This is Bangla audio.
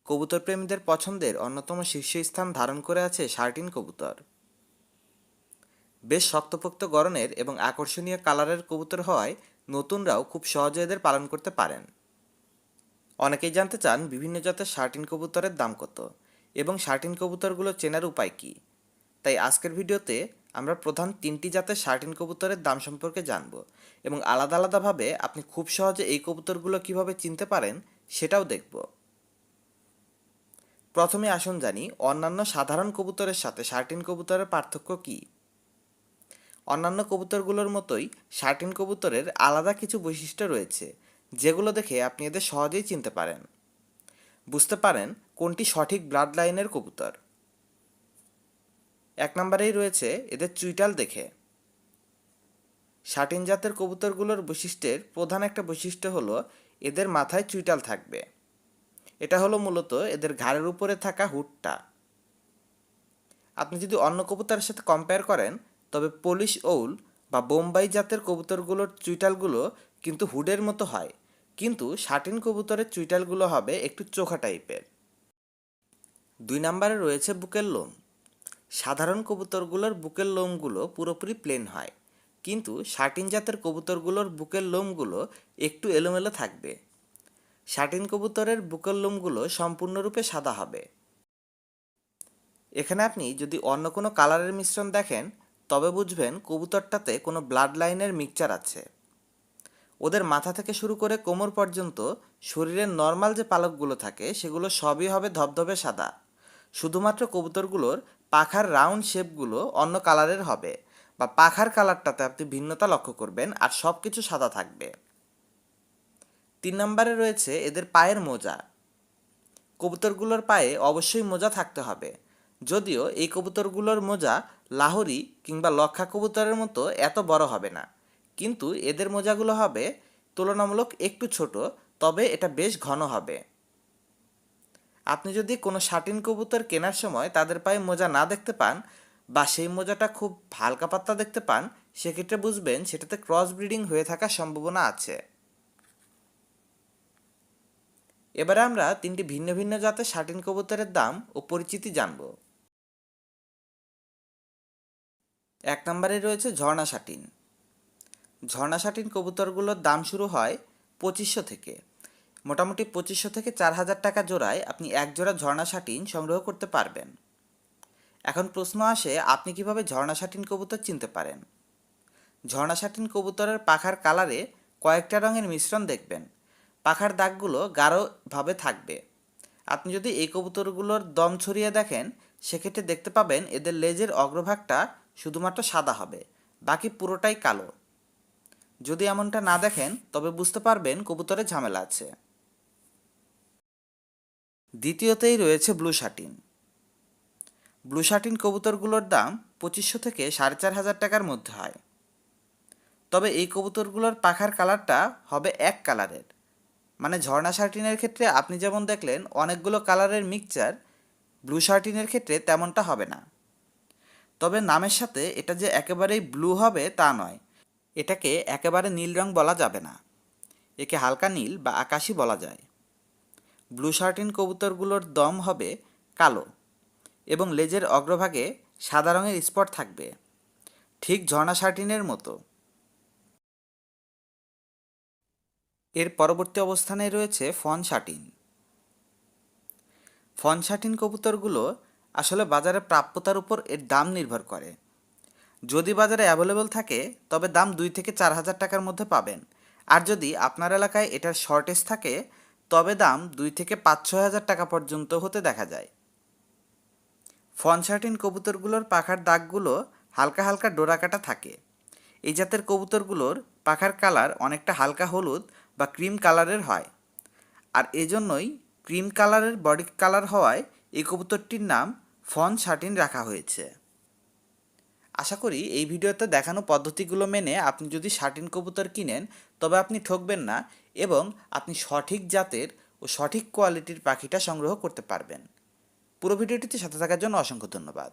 কবুতর প্রেমীদের পছন্দের অন্যতম শীর্ষস্থান ধারণ করে আছে শার্টিন কবুতর। বেশ শক্তপোক্ত গড়নের এবং আকর্ষণীয় কালারের কবুতর হওয়ায় নতুনরাও খুব সহজে এদের পালন করতে পারেন। অনেকেই জানতে চান বিভিন্ন জাতের শার্টিন কবুতরের দাম কত এবং শার্টিন কবুতরগুলো চেনার উপায় কী। তাই আজকের ভিডিওতে আমরা প্রধান 3টি জাতের শার্টিন কবুতরের দাম সম্পর্কে জানব এবং আলাদা আলাদাভাবে আপনি খুব সহজে এই কবুতরগুলো কিভাবে চিনতে পারেন সেটাও দেখব। প্রথমে আসুন জানি অন্যান্য সাধারণ কবুতরের সাথে শার্টিন কবুতরের পার্থক্য কী। অন্যান্য কবুতরগুলোর মতোই শার্টিন কবুতরের আলাদা কিছু বৈশিষ্ট্য রয়েছে, যেগুলো দেখে আপনি এদের সহজেই চিনতে পারেন, বুঝতে পারেন কোনটি সঠিক ব্লাড লাইনের কবুতর। 1 নম্বরেই রয়েছে এদের চুইটাল দেখে। শার্টিন জাতের কবুতরগুলোর বৈশিষ্ট্যের প্রধান একটা বৈশিষ্ট্য হলো এদের মাথায় চুইটাল থাকবে। এটা হলো মূলত এদের ঘাড়ের উপরে থাকা হুডটা। আপনি যদি অন্য কবুতরের সাথে কম্পেয়ার করেন তবে পলিশ ওউল বা বোম্বাই জাতের কবুতরগুলোর চুইটালগুলো কিন্তু হুডের মতো হয়, কিন্তু শার্টিন কবুতরের চুইটালগুলো হবে একটু চোখা টাইপের। 2 নম্বরে রয়েছে বুকের লোম। সাধারণ কবুতরগুলোর বুকের লোমগুলো পুরোপুরি প্লেন হয়, কিন্তু শার্টিন জাতের কবুতরগুলোর বুকের লোমগুলো একটু এলোমেলো থাকবে। শার্টিন কবুতরের বুকের লোমগুলো সম্পূর্ণরূপে সাদা হবে। এখানে আপনি যদি অন্য কোনো কালারের মিশ্রণ দেখেন তবে বুঝবেন কবুতরটাতে কোনো ব্লাড লাইনের মিক্সচার আছে। ওদের মাথা থেকে শুরু করে কোমর পর্যন্ত শরীরের নর্মাল যে পালকগুলো থাকে সেগুলো সবই হবে ধবধবে সাদা। শুধুমাত্র কবুতরগুলোর পাখার রাউন্ড শেপগুলো অন্য কালারের হবে, বা পাখার কালারটাতে আপনি ভিন্নতা লক্ষ্য করবেন, আর সব কিছু সাদা থাকবে। 3 নম্বরে রয়েছে এদের পায়ের মোজা। কবুতরগুলোর পায়ে অবশ্যই মোজা থাকতে হবে, যদিও এই কবুতরগুলোর মোজা লাহোরি কিংবা লক্ষা কবুতরের মতো এত বড় হবে না, কিন্তু এদের মোজাগুলো হবে তুলনামূলক একটু ছোট, তবে এটা বেশ ঘন হবে। আপনি যদি কোনো শার্টিন কবুতর কেনার সময় তাদের পায়ে মোজা না দেখতে পান, বা সেই মোজাটা খুব হালকা পাতলা দেখতে পান, সেক্ষেত্রে বুঝবেন সেটাতে ক্রস ব্রিডিং হয়ে থাকার সম্ভাবনা আছে। এবারে আমরা 3টি ভিন্ন ভিন্ন জাতের শার্টিন কবুতরের দাম ও পরিচিতি জানব। 1 নম্বরে রয়েছে ঝর্ণা শার্টিন। ঝর্ণা শার্টিন কবুতরগুলোর দাম শুরু হয় 2500 থেকে। মোটামুটি 2500 থেকে 4000 টাকা জোড়ায় আপনি এক জোড়া ঝর্ণা শার্টিন সংগ্রহ করতে পারবেন। এখন প্রশ্ন আসে, আপনি কিভাবে ঝর্ণা শার্টিন কবুতর চিনতে পারেন। ঝর্ণা শার্টিন কবুতরের পাখার কালারে কয়েকটা রঙের মিশ্রণ দেখবেন। পাখার দাগগুলো গাঢ়ভাবে থাকবে। আপনি যদি এই কবুতরগুলোর দম ছড়িয়ে দেখেন সেক্ষেত্রে দেখতে পাবেন এদের লেজের অগ্রভাগটা শুধুমাত্র সাদা হবে, বাকি পুরোটাই কালো। যদি এমনটা না দেখেন তবে বুঝতে পারবেন কবুতরে ঝামেলা আছে। দ্বিতীয়তেই রয়েছে ব্লু শার্টিন। ব্লু শার্টিন কবুতরগুলোর দাম 2500 থেকে 4500 টাকার মধ্যে হয়। তবে এই কবুতরগুলোর পাখার কালারটা হবে এক কালারের, মানে ঝর্ণা শার্টিনের ক্ষেত্রে আপনি যেমন দেখলেন অনেকগুলো কালারের মিক্সচার, ব্লু শার্টিনের ক্ষেত্রে তেমনটা হবে না। তবে নামের সাথে এটা যে একেবারেই ব্লু হবে তা নয়, এটাকে একেবারে নীল রং বলা যাবে না, একে হালকা নীল বা আকাশি বলা যায়। ব্লু শার্টিন কবুতরগুলোর দম হবে কালো এবং লেজের অগ্রভাগে সাদা রঙের স্পট থাকবে, ঠিক ঝর্ণা শার্টিনের মতো। এর পরবর্তী অবস্থানে রয়েছে ফন শার্টিন। ফন শার্টিন কবুতরগুলো আসলে বাজারে প্রাপ্যতার উপর এর দাম নির্ভর করে। যদি বাজারে অ্যাভেলেবল থাকে তবে দাম 2 থেকে 4000 টাকার মধ্যে পাবেন, আর যদি আপনার এলাকায় এটার শর্টেজ থাকে তবে দাম 2 থেকে 5-6 হাজার টাকা পর্যন্ত হতে দেখা যায়। ফন শার্টিন কবুতরগুলোর পাখার দাগগুলো হালকা হালকা ডোরাকাটা থাকে। এই জাতের কবুতরগুলোর পাখার কালার অনেকটা হালকা হলুদ বা ক্রিম কালারের হয়, আর এজন্যই ক্রিম কালারের বডি কালার হওয়ায় এই কবুতরটির নাম ফন শার্টিন রাখা হয়েছে। আশা করি এই ভিডিওতে দেখানো পদ্ধতিগুলো মেনে আপনি যদি শার্টিন কবুতর কিনেন তবে আপনি ঠকবেন না এবং আপনি সঠিক জাতের ও সঠিক কোয়ালিটির পাখিটা সংগ্রহ করতে পারবেন। পুরো ভিডিওটিতে সাথে থাকার জন্য অসংখ্য ধন্যবাদ।